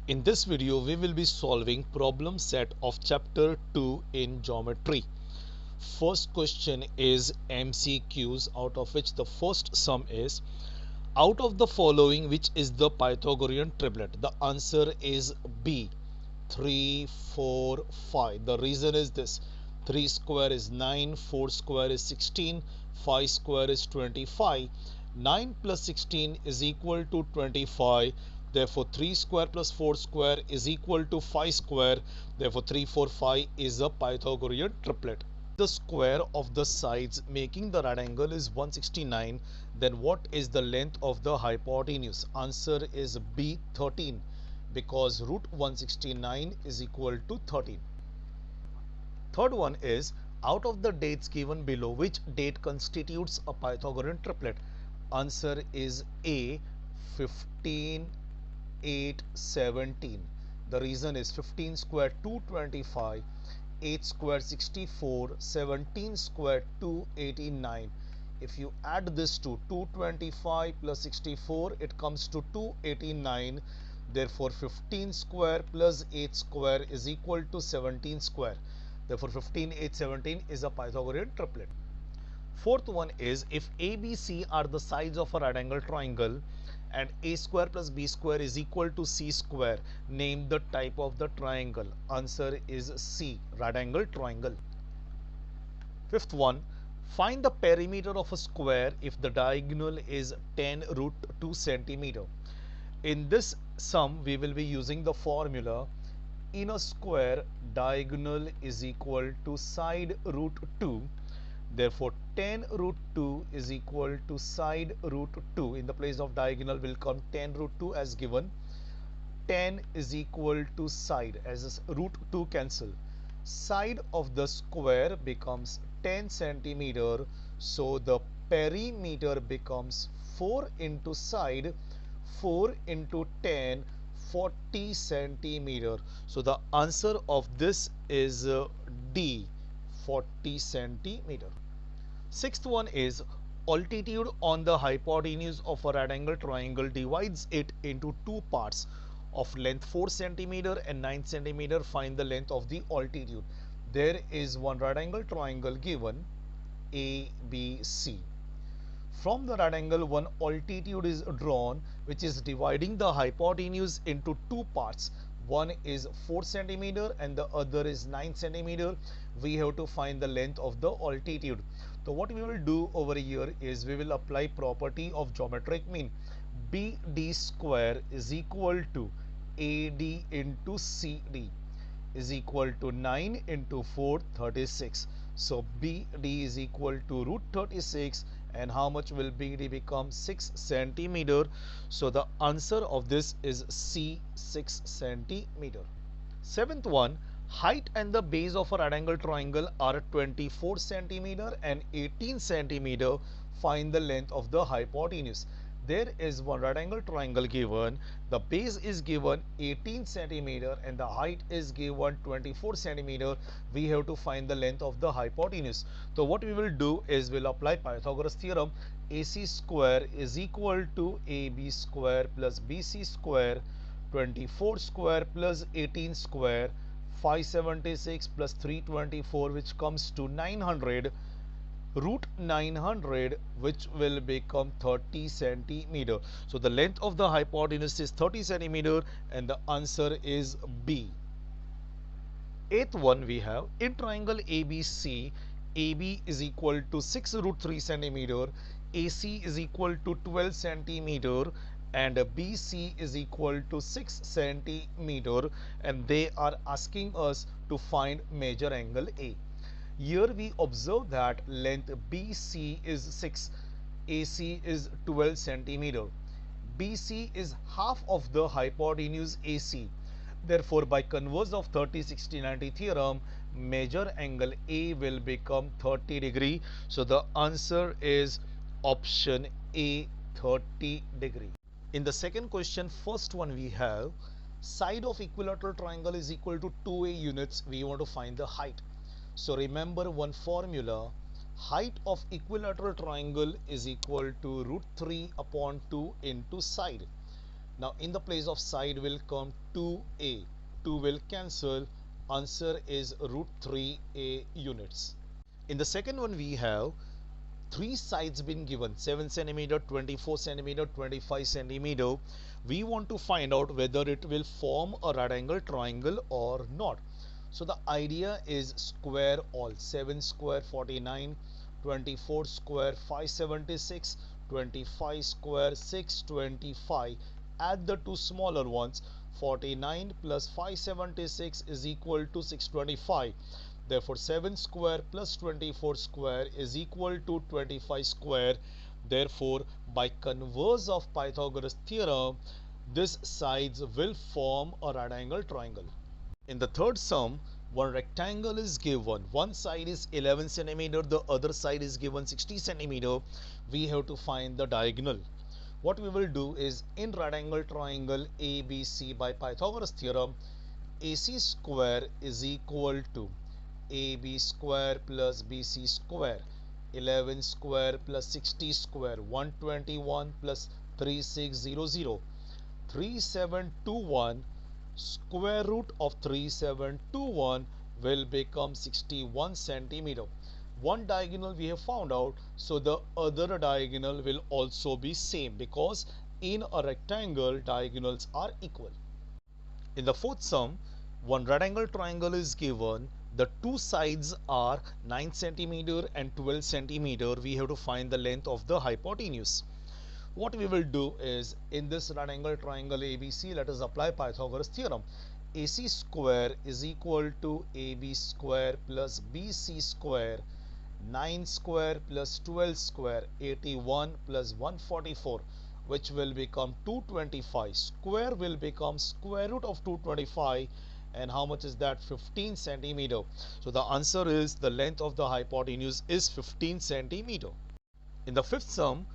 In this video, we will be solving problem set of chapter 2 in geometry. First question is MCQs, out of which the first sum is, out of the following which is the Pythagorean triplet? The answer is B, 3, 4, 5. The reason is this: 3 square is 9, 4 square is 16, 5 square is 25. 9 plus 16 is equal to 25. Therefore 3 square plus 4 square is equal to 5 square. Therefore 3, 4, 5 is a Pythagorean triplet. The square of the sides making the right angle is 169. Then what is the length of the hypotenuse? Answer is B, 13, because root 169 is equal to 13. Third one is, out of the dates given below, which date constitutes a Pythagorean triplet? Answer is A, 15, 8, 17. The reason is 15 square 225, 8 square 64, 17 square 289. If you add this to 225 plus 64, it comes to 289. Therefore 15 square plus 8 square is equal to 17 square. Therefore 15, 8, 17 is a Pythagorean triplet. Fourth one is, if ABC are the sides of a right angle triangle and A square plus B square is equal to C square, name the type of the triangle. Answer is C, right angle triangle. Fifth one, find the perimeter of a square if the diagonal is 10 root 2 centimeter. In this sum, we will be using the formula: in a square, diagonal is equal to side root 2. Therefore 10 root 2 is equal to side root 2. In the place of diagonal will come 10 root 2 as given. 10 is equal to side, as root 2 cancel. Side of the square becomes 10 centimeter. So the perimeter becomes 4 into side, 4 into 10, 40 centimeter. So the answer of this is D, 40 centimeter. Sixth one is, altitude on the hypotenuse of a right angle triangle divides it into two parts of length 4 centimeter and 9 centimeter. Find the length of the altitude. There is one right angle triangle given, ABC. From the right angle, one altitude is drawn which is dividing the hypotenuse into two parts. One is 4 centimeter and the other is 9 centimeter. We have to find the length of the altitude. So what we will do over here is, we will apply property of geometric mean. BD square is equal to AD into CD is equal to 9 into 4, 36. So BD is equal to root 36, and how much will BD become? 6 centimeter. So the answer of this is C, 6 centimeter. Seventh one, height and the base of a right angle triangle are 24 centimeter and 18 centimeter. Find the length of the hypotenuse. There is one right angle triangle given. The base is given 18 centimeter and the height is given 24 centimeter. We have to find the length of the hypotenuse. So what we will do is, we'll apply Pythagoras theorem. AC square is equal to AB square plus BC square. 24 square plus 18 square, 576 plus 324, which comes to 900. Root 900, which will become 30 centimeter. So the length of the hypotenuse is 30 centimeter, and the answer is B. Eighth one, we have, in triangle ABC, AB is equal to 6 root 3 centimeter, AC is equal to 12 centimeter, and BC is equal to 6 centimeter, and they are asking us to find major angle A. Here we observe that length BC is 6, AC is 12 centimeter. BC is half of the hypotenuse AC. Therefore, by converse of 30, 60, 90 theorem, major angle A will become 30 degree. So the answer is option A, 30 degree. In the second question, first one, we have side of equilateral triangle is equal to 2A units. We want to find the height. So remember one formula: height of equilateral triangle is equal to root 3 upon 2 into side. Now in the place of side will come 2a. 2 will cancel. Answer is root 3a units. In the second one we have three sides been given: 7 centimeter, 24 centimeter, 25 centimeter. We want to find out whether it will form a right angle triangle or not. So the idea is square all. 7 square 49, 24 square 576, 25 square 625. Add the two smaller ones. 49 plus 576 is equal to 625. Therefore 7 square plus 24 square is equal to 25 square. Therefore by converse of Pythagoras theorem, this sides will form a right angle triangle. In the third sum, one rectangle is given. One side is 11 centimeter, the other side is given 60 centimeter. We have to find the diagonal. What we will do is, in right angle triangle ABC by Pythagoras theorem, AC square is equal to AB square plus BC square. 11 square plus 60 square, 121 plus 3600. 3721, square root of 3721 will become 61 centimeter. One diagonal we have found out, so the other diagonal will also be same, because in a rectangle diagonals are equal. In the fourth sum, one right angle triangle is given. The two sides are 9 centimeter and 12 centimeter. We have to find the length of the hypotenuse. What we will do is, in this right angle triangle ABC, let us apply Pythagoras theorem. AC square is equal to AB square plus BC square. 9 square plus 12 square, 81 plus 144, which will become 225. Square will become square root of 225, and how much is that? 15 centimeter. So the answer is, the length of the hypotenuse is 15 centimeter. In the fifth sum,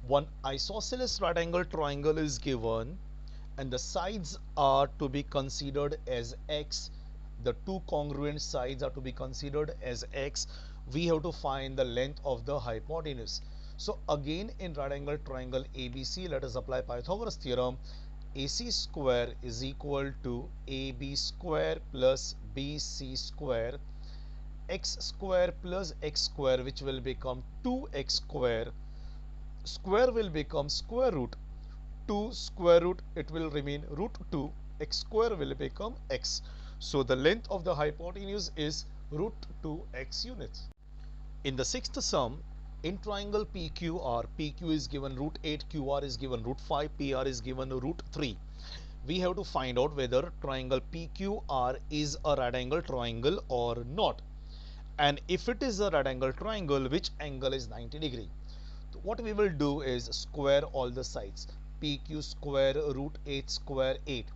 one isosceles right angle triangle is given, and the sides are to be considered as x. The two congruent sides are to be considered as x. We have to find the length of the hypotenuse. So again, in right angle triangle ABC, let us apply Pythagoras theorem. AC square is equal to AB square plus BC square. X square plus x square, which will become 2x square. Square will become square root 2 square root, it will remain root 2. X square will become x. So the length of the hypotenuse is root 2x units. In the sixth sum, in triangle PQR, PQ is given root 8, QR is given root 5, PR is given root 3. We have to find out whether triangle PQR is a right angle triangle or not. And if it is a right angle triangle, which angle is 90 degree? What we will do is square all the sides. PQ square root 8 square 8,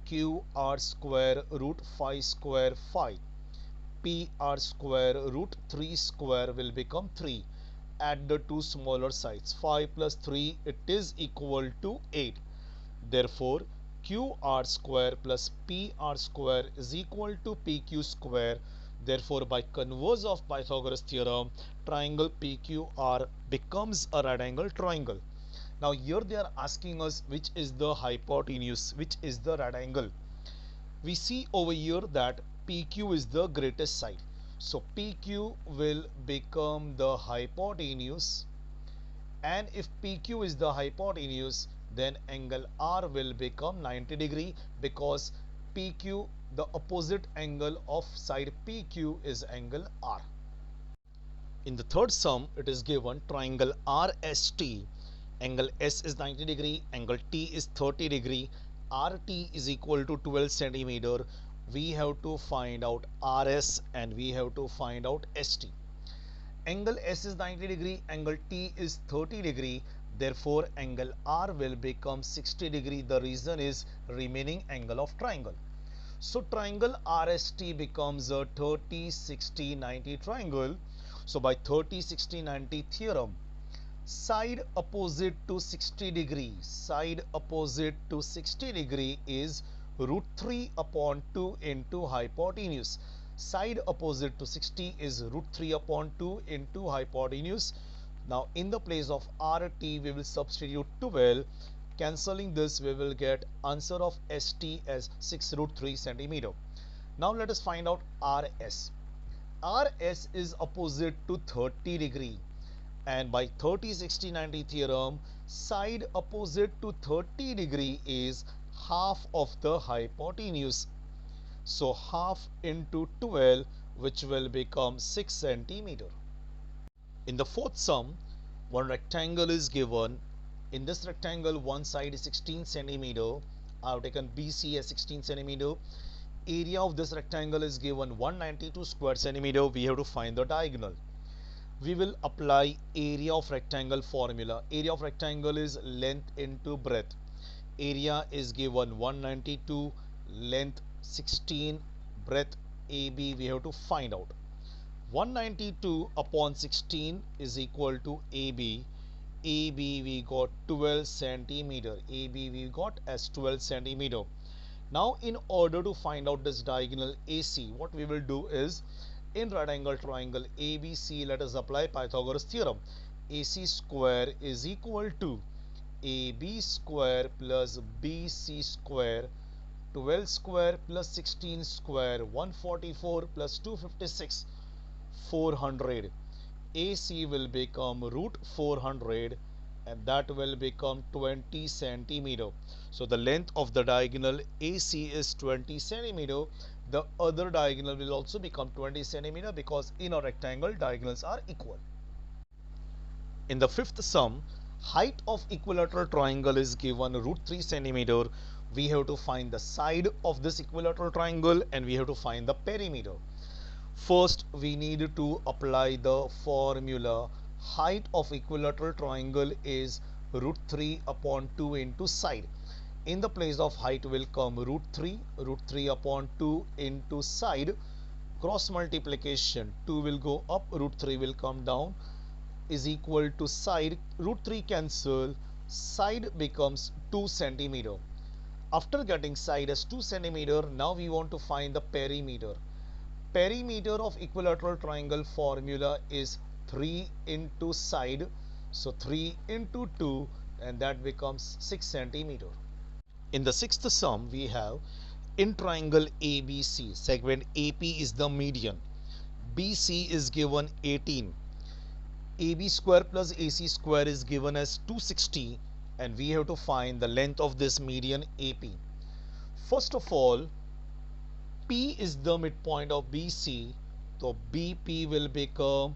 QR square root 5 square 5, PR square root 3 square will become 3. Add the two smaller sides. 5 plus 3, it is equal to 8. Therefore QR square plus PR square is equal to PQ square. Therefore by converse of Pythagoras theorem, triangle PQR becomes a right angle triangle. Now here they are asking us which is the hypotenuse, which is the right angle. We see over here that PQ is the greatest side. So PQ will become the hypotenuse, and if PQ is the hypotenuse, then angle R will become 90 degree, because PQ, the opposite angle of side PQ, is angle R. In the third sum, it is given triangle RST. Angle S is 90 degree, angle T is 30 degree, RT is equal to 12 centimeter. We have to find out RS and we have to find out ST. Angle S is 90 degree, angle T is 30 degree. Therefore angle R will become 60 degree. The reason is remaining angle of triangle. So triangle RST becomes a 30, 60, 90 triangle. So by 30, 60, 90 theorem, side opposite to 60 degree, side opposite to 60 degree is root 3 upon 2 into hypotenuse. Side opposite to 60 is root 3 upon 2 into hypotenuse. Now in the place of RT we will substitute 12. Cancelling this, we will get answer of ST as 6 root 3 centimeter. Now let us find out RS. RS is opposite to 30 degree, and by 30, 60, 90 theorem, side opposite to 30 degree is half of the hypotenuse. So half into 12, which will become 6 centimeter. In the fourth sum, one rectangle is given. In this rectangle, one side is 16 centimeter. I have taken BC as 16 centimeter. Area of this rectangle is given 192 square centimeter. We have to find the diagonal. We will apply area of rectangle formula. Area of rectangle is length into breadth. Area is given 192, length 16, breadth AB we have to find out. 192 upon 16 is equal to AB. AB we got 12 centimeter. AB we got as 12 centimeter. Now in order to find out this diagonal AC, what we will do is, in right angle triangle ABC, let us apply Pythagoras theorem. AC square is equal to AB square plus BC square, 12 square plus 16 square, 144 plus 256, 400. AC will become root 400, and that will become 20 centimeter. So the length of the diagonal AC is 20 centimeter. The other diagonal will also become 20 centimeter because in a rectangle diagonals are equal. In the fifth sum, height of equilateral triangle is given root 3 centimeter. We have to find the side of this equilateral triangle and we have to find the perimeter. First, we need to apply the formula. Height of equilateral triangle is root 3 upon 2 into side. In the place of height will come root 3 upon 2 into side. Cross multiplication, 2 will go up, root 3 will come down, is equal to side. Root 3 cancel, side becomes 2 centimeter. After getting side as 2 centimeter, now we want to find the perimeter. Perimeter of equilateral triangle formula is 3 into side, so 3 into 2, and that becomes 6 centimeter. In the sixth sum, we have in triangle ABC, segment AP is the median. BC is given 18. AB square plus AC square is given as 260, and we have to find the length of this median AP. First of all, P is the midpoint of BC, so BP will become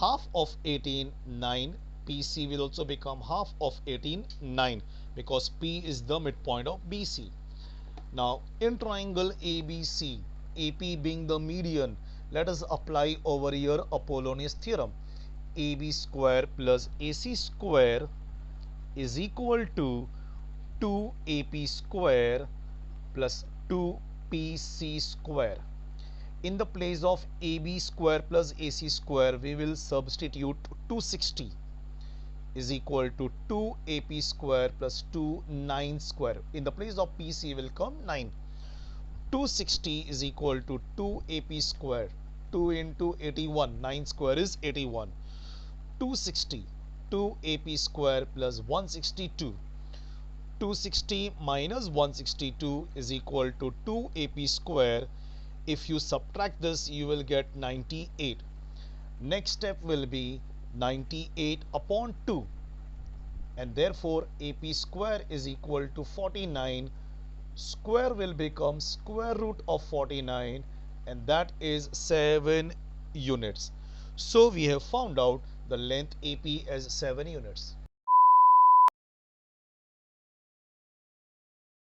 half of 18, 9. PC will also become half of 18, 9, because P is the midpoint of BC. Now in triangle ABC, AP being the median, let us apply over here Apollonius theorem. AB square plus AC square is equal to 2AP square plus 2PC square. In the place of AB square plus AC square, we will substitute 260 is equal to 2AP square plus 29 square. In the place of PC will come 9. 260 is equal to 2AP square. 2 into 81, 9 square is 81. 260, 2AP square plus 162. 260 minus 162 is equal to 2AP square. If you subtract this, you will get 98. Next step will be 98 upon 2, and therefore AP square is equal to 49. Square will become square root of 49, and that is 7 units. So we have found out the length AP as 7 units.